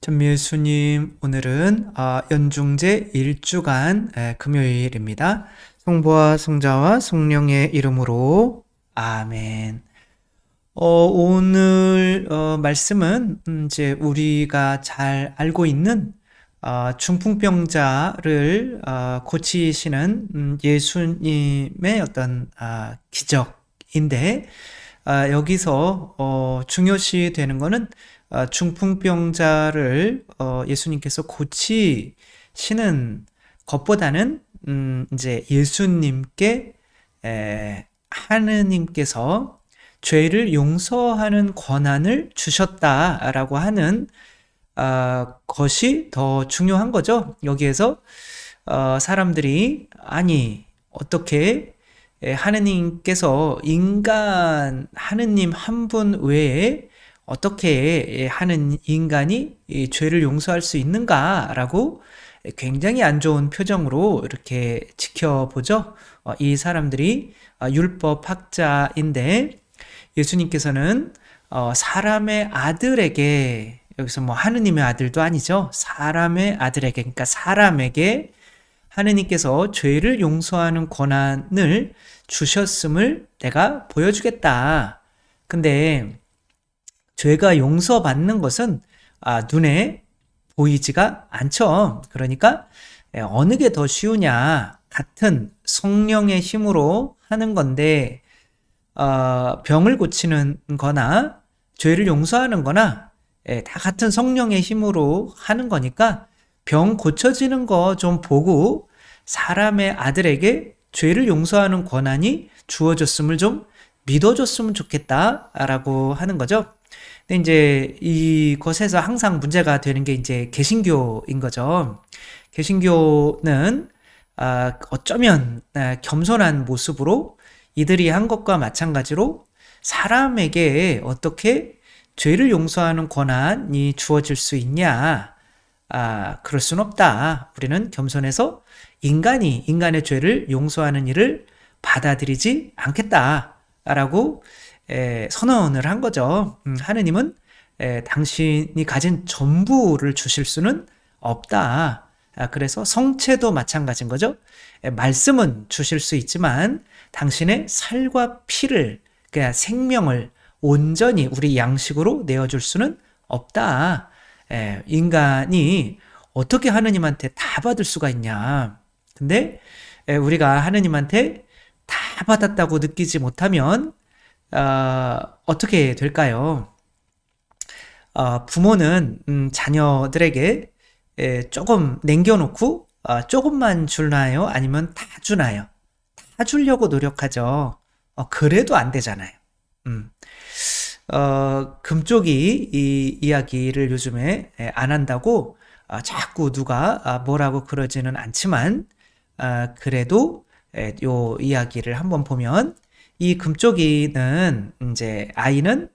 전미수님, 오늘은 연중제 1주간 금요일입니다. 성부와 성자와 성령의 이름으로 아멘. 오늘 말씀은 이제 우리가 잘 알고 있는 중풍병자를 고치시는 예수님의 어떤 기적인데, 여기서 중요시 되는 거는 중풍병자를 예수님께서 고치시는 것보다는 이제 예수님께 하느님께서 죄를 용서하는 권한을 주셨다라고 하는 것이 더 중요한 거죠. 여기에서 사람들이 아니 어떻게 하느님께서 인간 하느님 한 분 외에 어떻게 하는 인간이 이 죄를 용서할 수 있는가라고 굉장히 안 좋은 표정으로 이렇게 지켜보죠. 이 사람들이 율법학자인데 예수님께서는 사람의 아들에게, 여기서 뭐 하느님의 아들도 아니죠. 사람의 아들에게, 그러니까 사람에게 하느님께서 죄를 용서하는 권한을 주셨음을 내가 보여주겠다. 근데 죄가 용서받는 것은 눈에 보이지가 않죠. 그러니까 어느 게 더 쉬우냐, 같은 성령의 힘으로 하는 건데 병을 고치는 거나 죄를 용서하는 거나 다 같은 성령의 힘으로 하는 거니까 병 고쳐지는 거 좀 보고 사람의 아들에게 죄를 용서하는 권한이 주어졌음을 좀 믿어줬으면 좋겠다라고 하는 거죠. 근데 이제 이것에서 항상 문제가 되는 게 이제 개신교인 거죠. 개신교는 어쩌면 겸손한 모습으로 이들이 한 것과 마찬가지로 사람에게 어떻게 죄를 용서하는 권한이 주어질 수 있냐? 그럴 순 없다. 우리는 겸손해서 인간이 인간의 죄를 용서하는 일을 받아들이지 않겠다라고 선언을 한 거죠. 하느님은 당신이 가진 전부를 주실 수는 없다. 그래서 성체도 마찬가지인 거죠. 말씀은 주실 수 있지만 당신의 살과 피를, 그러니까 생명을 온전히 우리 양식으로 내어줄 수는 없다. 인간이 어떻게 하느님한테 다 받을 수가 있냐. 근데 우리가 하느님한테 다 받았다고 느끼지 못하면 어떻게 될까요? 부모는 자녀들에게 조금 남겨놓고 조금만 주나요? 아니면 다 주나요? 다 주려고 노력하죠. 그래도 안 되잖아요. 금쪽이 이 이야기를 요즘에 안 한다고 자꾸 누가 뭐라고 그러지는 않지만 그래도 요 이야기를 한번 보면 이 금쪽이는 이제 아이는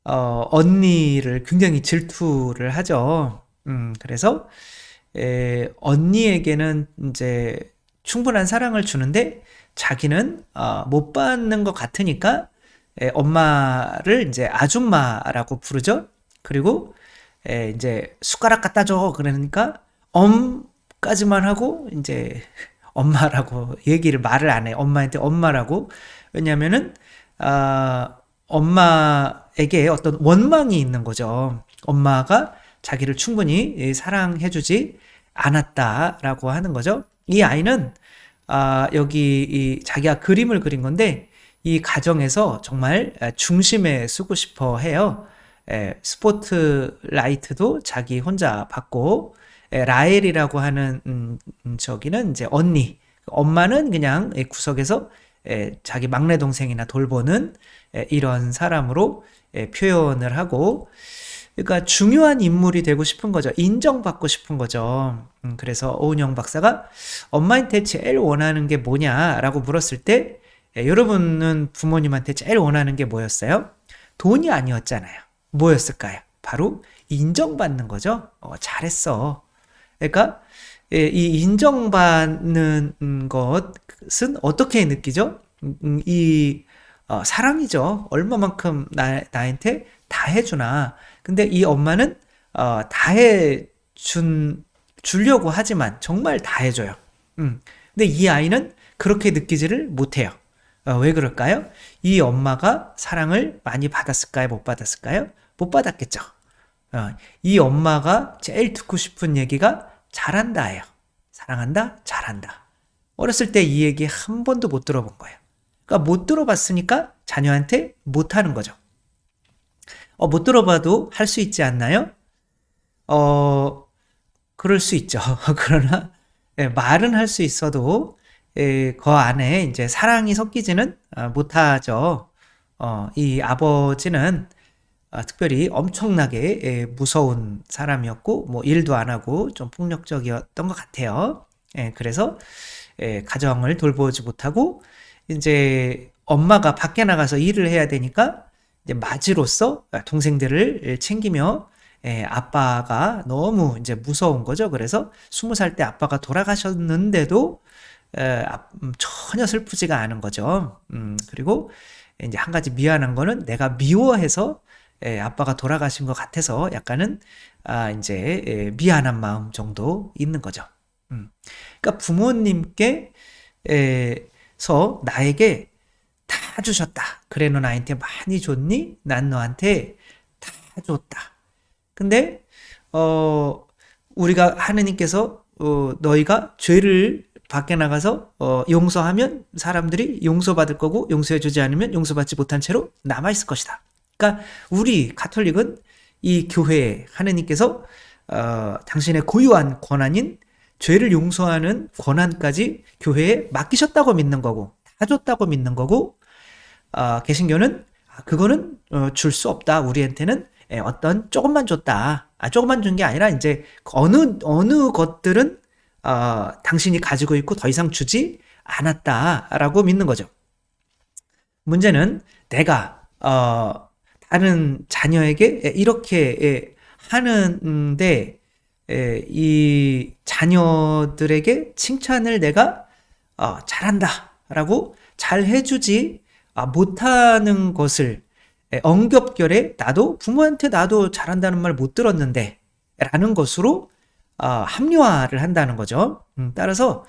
언니를 굉장히 질투를 하죠. 그래서 언니에게는 이제 충분한 사랑을 주는데 자기는 못 받는 것 같으니까 엄마를 이제 아줌마라고 부르죠. 그리고 이제 숟가락 갖다 줘 그러니까 엄까지만 하고 이제 엄마라고 말을 안 해. 엄마한테 엄마라고. 왜냐면은 엄마에게 어떤 원망이 있는 거죠. 엄마가 자기를 충분히 사랑해주지 않았다라고 하는 거죠. 이 아이는 여기 자기가 그림을 그린 건데 이 가정에서 정말 중심에 서고 싶어 해요. 스포트라이트도 자기 혼자 받고 라헬이라고 하는 저기는 이제 언니, 엄마는 그냥 구석에서 자기 막내 동생이나 돌보는 이런 사람으로 표현을 하고, 그러니까 중요한 인물이 되고 싶은 거죠. 인정받고 싶은 거죠. 그래서 오은영 박사가 엄마한테 제일 원하는 게 뭐냐라고 물었을 때 여러분은 부모님한테 제일 원하는 게 뭐였어요? 돈이 아니었잖아요. 뭐였을까요? 바로 인정받는 거죠. 잘했어. 그러니까 이 인정받는 것은 어떻게 느끼죠? 이 사랑이죠. 얼마만큼 나한테 다 해주나. 근데 이 엄마는 다해 주려고 하지만 정말 다 해줘요. 근데 이 아이는 그렇게 느끼지를 못해요. 왜 그럴까요? 이 엄마가 사랑을 많이 받았을까요? 못 받았을까요? 못 받았겠죠. 이 엄마가 제일 듣고 싶은 얘기가 잘한다예요. 사랑한다, 잘한다. 어렸을 때 이 얘기 한 번도 못 들어본 거예요. 그러니까 못 들어봤으니까 자녀한테 못하는 거죠. 못 들어봐도 할 수 있지 않나요? 그럴 수 있죠. 그러나 말은 할 수 있어도 그 안에 이제 사랑이 섞이지는 못하죠. 이 아버지는 특별히 엄청나게 무서운 사람이었고 뭐 일도 안 하고 좀 폭력적이었던 것 같아요. 그래서 가정을 돌보지 못하고 이제 엄마가 밖에 나가서 일을 해야 되니까 이제 맞이로서 동생들을 챙기며 아빠가 너무 이제 무서운 거죠. 그래서 20살 때 아빠가 돌아가셨는데도 전혀 슬프지가 않은 거죠. 그리고 이제 한 가지 미안한 거는 내가 미워해서 아빠가 돌아가신 것 같아서 약간은 이제 미안한 마음 정도 있는 거죠. 그러니까 부모님께서 나에게 다 주셨다. 그래 너 나한테 많이 줬니? 난 너한테 다 줬다. 근데 우리가 하느님께서 너희가 죄를 밖에 나가서 용서하면 사람들이 용서받을 거고 용서해주지 않으면 용서받지 못한 채로 남아있을 것이다. 그러니까 우리 가톨릭은 이 교회에 하느님께서 당신의 고유한 권한인 죄를 용서하는 권한까지 교회에 맡기셨다고 믿는 거고 다 줬다고 믿는 거고 개신교는 그거는 줄 수 없다. 우리한테는 어떤 조금만 줬다. 조금만 준 게 아니라 이제 어느 것들은 당신이 가지고 있고 더 이상 주지 않았다라고 믿는 거죠. 문제는 내가 다른 자녀에게 이렇게 하는데 이 자녀들에게 칭찬을 내가 잘한다라고 잘 해주지 못하는 것을 엉겹결에 나도 부모한테 나도 잘한다는 말 못 들었는데 라는 것으로 합리화를 한다는 거죠. 따라서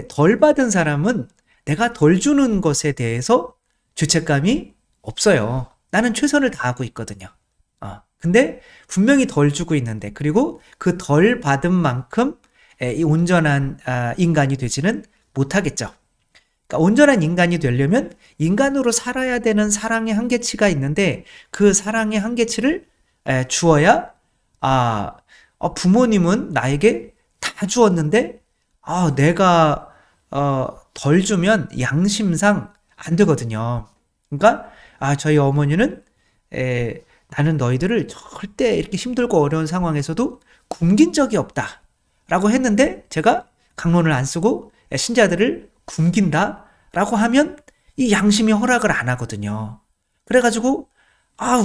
덜 받은 사람은 내가 덜 주는 것에 대해서 죄책감이 없어요. 나는 최선을 다하고 있거든요. 근데 분명히 덜 주고 있는데 그리고 그 덜 받은 만큼 이 온전한 인간이 되지는 못하겠죠. 그러니까 온전한 인간이 되려면 인간으로 살아야 되는 사랑의 한계치가 있는데 그 사랑의 한계치를 주어야 부모님은 나에게 다 주었는데 내가 덜 주면 양심상 안 되거든요. 그러니까 저희 어머니는 나는 너희들을 절대 이렇게 힘들고 어려운 상황에서도 굶긴 적이 없다 라고 했는데 제가 강론을 안 쓰고 신자들을 굶긴다 라고 하면 이 양심이 허락을 안 하거든요. 그래가지고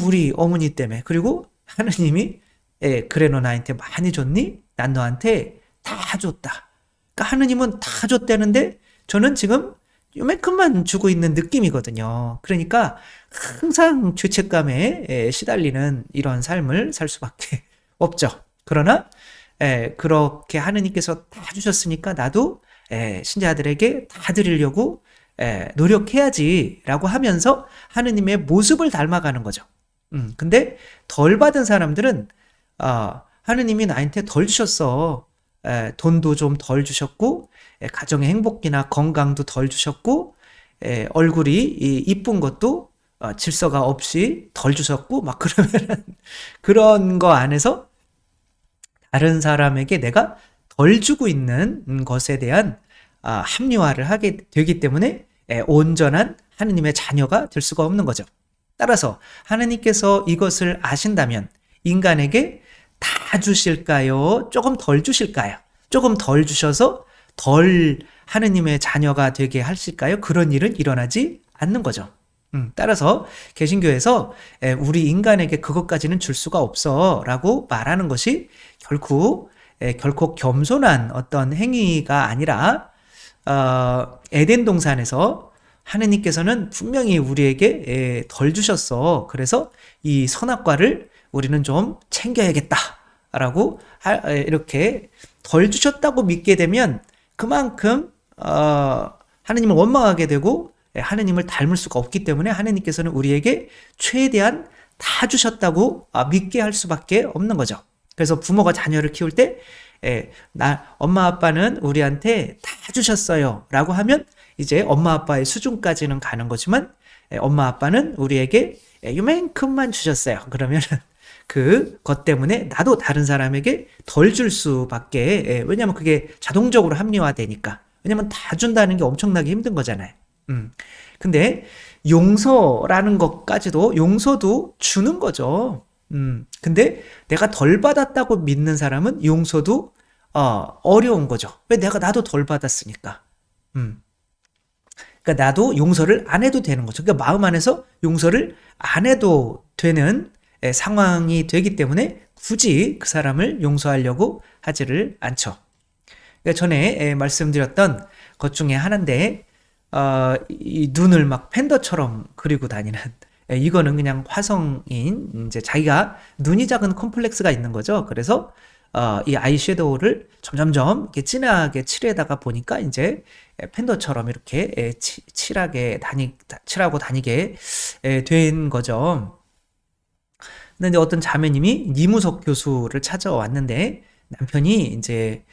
우리 어머니 때문에 그리고 하느님이 그래 너 나한테 많이 줬니? 난 너한테 다 줬다. 그러니까 하느님은 다 줬다는데 저는 지금 요만큼만 주고 있는 느낌이거든요. 그러니까 항상 죄책감에 시달리는 이런 삶을 살 수밖에 없죠. 그러나 그렇게 하느님께서 다 주셨으니까 나도 신자들에게 다 드리려고 노력해야지라고 하면서 하느님의 모습을 닮아가는 거죠. 근데 덜 받은 사람들은 하느님이 나한테 덜 주셨어. 돈도 좀 덜 주셨고 가정의 행복이나 건강도 덜 주셨고 얼굴이 이쁜 것도 질서가 없이 덜 주셨고 막 그러면은 그런 거 안에서 다른 사람에게 내가 덜 주고 있는 것에 대한 합리화를 하게 되기 때문에 온전한 하느님의 자녀가 될 수가 없는 거죠. 따라서 하느님께서 이것을 아신다면 인간에게 다 주실까요? 조금 덜 주실까요? 조금 덜 주셔서 덜 하느님의 자녀가 되게 하실까요? 그런 일은 일어나지 않는 거죠. 따라서 개신교에서 우리 인간에게 그것까지는 줄 수가 없어 라고 말하는 것이 결코 겸손한 어떤 행위가 아니라 에덴 동산에서 하느님께서는 분명히 우리에게 덜 주셨어. 그래서 이 선악과를 우리는 좀 챙겨야겠다 라고 이렇게 덜 주셨다고 믿게 되면 그만큼 하느님을 원망하게 되고 하느님을 닮을 수가 없기 때문에 하느님께서는 우리에게 최대한 다 주셨다고 믿게 할 수밖에 없는 거죠. 그래서 부모가 자녀를 키울 때 엄마 아빠는 우리한테 다 주셨어요 라고 하면 이제 엄마 아빠의 수준까지는 가는 거지만 엄마 아빠는 우리에게 요만큼만 주셨어요. 그러면 그것 때문에 나도 다른 사람에게 덜 줄 수밖에, 왜냐면 그게 자동적으로 합리화되니까. 왜냐면 다 준다는 게 엄청나게 힘든 거잖아요. 근데 용서라는 것까지도, 용서도 주는 거죠. 근데 내가 덜 받았다고 믿는 사람은 용서도 어려운 거죠. 왜? 나도 덜 받았으니까. 그러니까 나도 용서를 안 해도 되는 거죠. 그러니까 마음 안에서 용서를 안 해도 되는 상황이 되기 때문에 굳이 그 사람을 용서하려고 하지를 않죠. 그러니까 전에 말씀드렸던 것 중에 하나인데, 이 눈을 막 팬더처럼 그리고 다니는, 이거는 그냥 화성인, 이제 자기가 눈이 작은 컴플렉스가 있는 거죠. 그래서 이 아이섀도우를 점점점 이렇게 진하게 칠해다가 보니까 이제 팬더처럼 이렇게 칠하고 다니게 된 거죠. 근데 어떤 자매님이 이무석 교수를 찾아왔는데 남편이 이제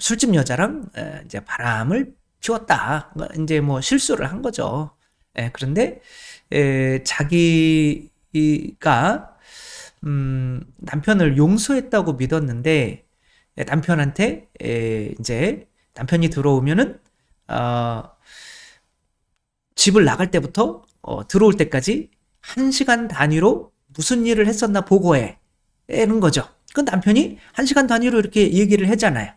술집 여자랑 이제 바람을 피웠다. 이제 뭐 실수를 한 거죠. 그런데 자기가 남편을 용서했다고 믿었는데 남편한테 이제 남편이 들어오면은 집을 나갈 때부터 들어올 때까지 1시간 단위로 무슨 일을 했었나 보고해. 는 거죠. 그 남편이 1시간 단위로 이렇게 얘기를 하잖아요.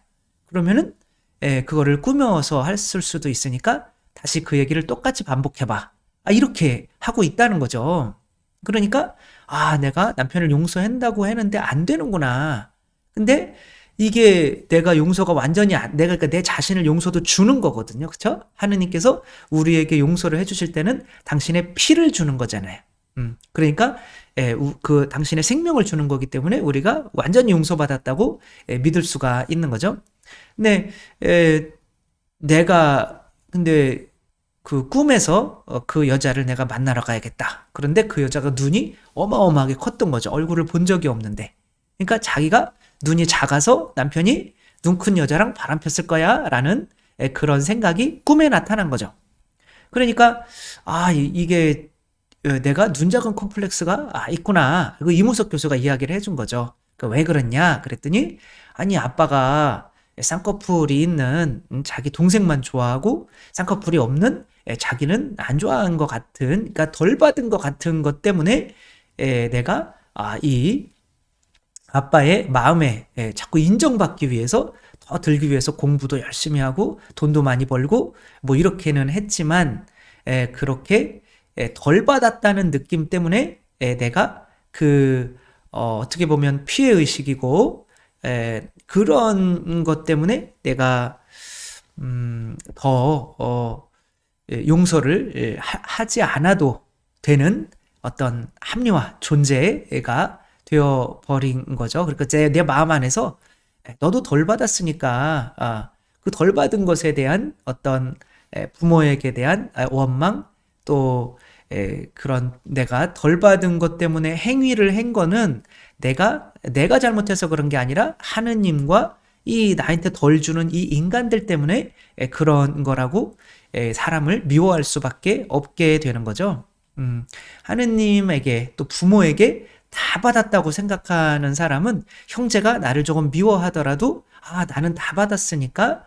그러면은 그거를 꾸며서 했을 수도 있으니까 다시 그 얘기를 똑같이 반복해봐. 이렇게 하고 있다는 거죠. 그러니까 내가 남편을 용서한다고 했는데 안 되는구나. 근데 이게 내가 용서가 완전히 내가 그러니까 내 자신을 용서도 주는 거거든요. 그렇죠? 하느님께서 우리에게 용서를 해주실 때는 당신의 피를 주는 거잖아요. 그러니까 그 당신의 생명을 주는 거기 때문에 우리가 완전히 용서받았다고 믿을 수가 있는 거죠. 근데 내가 근데 그 꿈에서 그 여자를 내가 만나러 가야겠다. 그런데 그 여자가 눈이 어마어마하게 컸던 거죠. 얼굴을 본 적이 없는데. 그러니까 자기가 눈이 작아서 남편이 눈 큰 여자랑 바람 폈을 거야 라는 그런 생각이 꿈에 나타난 거죠. 그러니까 이게 내가 눈 작은 콤플렉스가 있구나. 이거 이무석 교수가 이야기를 해준 거죠. 그러니까 왜 그랬냐 그랬더니 아니 아빠가 쌍꺼풀이 있는 자기 동생만 좋아하고 쌍꺼풀이 없는 자기는 안 좋아한 것 같은, 그러니까 덜 받은 것 같은 것 때문에 내가 이 아빠의 마음에 자꾸 인정받기 위해서 더 들기 위해서 공부도 열심히 하고 돈도 많이 벌고 뭐 이렇게는 했지만 그렇게 덜 받았다는 느낌 때문에 내가 어떻게 보면 피해의식이고 그런 것 때문에 내가 더 용서를 하지 않아도 되는 어떤 합리화 존재가 되어버린 거죠. 그러니까 내 마음 안에서 너도 덜 받았으니까 그 덜 받은 것에 대한 어떤 부모에게 대한 원망 또 그런 내가 덜 받은 것 때문에 행위를 한 거는 내가 잘못해서 그런 게 아니라 하느님과 이 나한테 덜 주는 이 인간들 때문에 그런 거라고 사람을 미워할 수밖에 없게 되는 거죠. 하느님에게 또 부모에게 다 받았다고 생각하는 사람은 형제가 나를 조금 미워하더라도 나는 다 받았으니까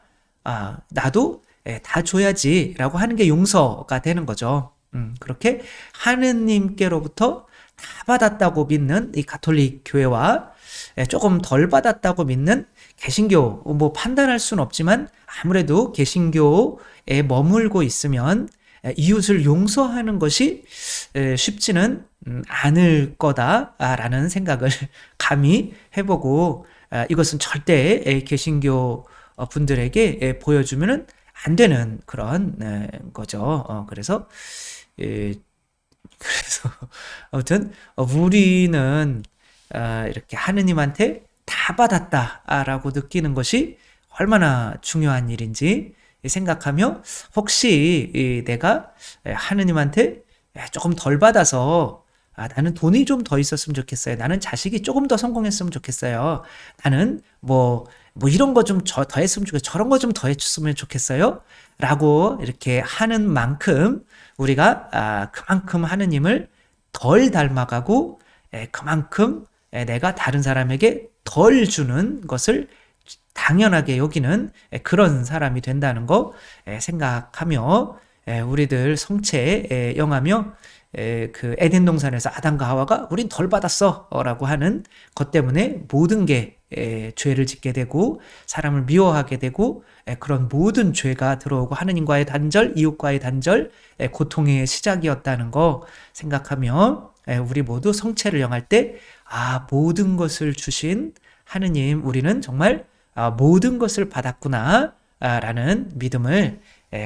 나도 다 줘야지라고 하는 게 용서가 되는 거죠. 그렇게 하느님께로부터 다 받았다고 믿는 이 가톨릭 교회와 조금 덜 받았다고 믿는 개신교, 뭐 판단할 수는 없지만 아무래도 개신교에 머물고 있으면 이웃을 용서하는 것이 쉽지는 않을 거다라는 생각을 감히 해보고 이것은 절대 개신교 분들에게 보여주면은 안 되는 그런 거죠. 그래서 아무튼 우리는 이렇게 하느님한테 다 받았다라고 느끼는 것이 얼마나 중요한 일인지 생각하며 혹시 내가 하느님한테 조금 덜 받아서 나는 돈이 좀 더 있었으면 좋겠어요. 나는 자식이 조금 더 성공했으면 좋겠어요. 나는 뭐 이런 거 좀 더 했으면 좋겠어요. 저런 거 좀 더 해줬으면 좋겠어요. 라고 이렇게 하는 만큼 우리가 그만큼 하느님을 덜 닮아가고 그만큼 내가 다른 사람에게 덜 주는 것을 당연하게 여기는 그런 사람이 된다는 거 생각하며 우리들 성체에 영하며 그 에덴 동산에서 아담과 하와가 우린 덜 받았어 라고 하는 것 때문에 모든 게 죄를 짓게 되고 사람을 미워하게 되고 그런 모든 죄가 들어오고 하느님과의 단절, 이웃과의 단절, 고통의 시작이었다는 거 생각하며 우리 모두 성체를 영할 때 모든 것을 주신 하느님, 우리는 정말 모든 것을 받았구나 라는 믿음을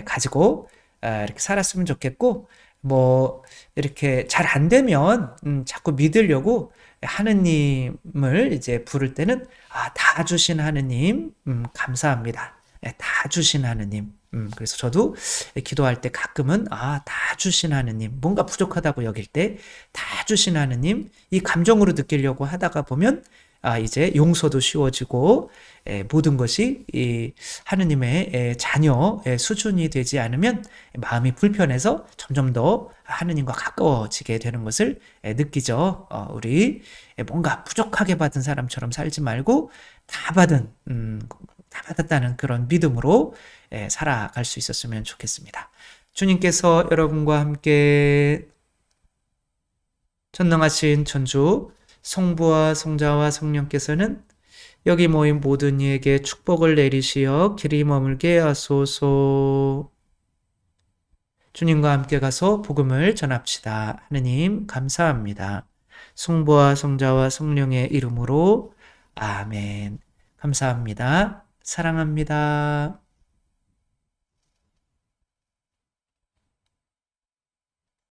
가지고 이렇게 살았으면 좋겠고, 뭐 이렇게 잘 안 되면 자꾸 믿으려고 하느님을 이제 부를 때는 다 주신 하느님 감사합니다. 다 주신 하느님. 그래서 저도 기도할 때 가끔은 다 주신 하느님, 뭔가 부족하다고 여길 때 다 주신 하느님, 이 감정으로 느끼려고 하다가 보면 이제 용서도 쉬워지고 모든 것이 이 하느님의 자녀의 수준이 되지 않으면 마음이 불편해서 점점 더 하느님과 가까워지게 되는 것을 느끼죠. 우리 뭔가 부족하게 받은 사람처럼 살지 말고 다 받았다는 그런 믿음으로 살아갈 수 있었으면 좋겠습니다. 주님께서 여러분과 함께 전능하신 천주 성부와 성자와 성령께서는 여기 모인 모든 이에게 축복을 내리시어 길이 머물게 하소서. 주님과 함께 가서 복음을 전합시다. 하느님 감사합니다. 성부와 성자와 성령의 이름으로 아멘. 감사합니다. 사랑합니다.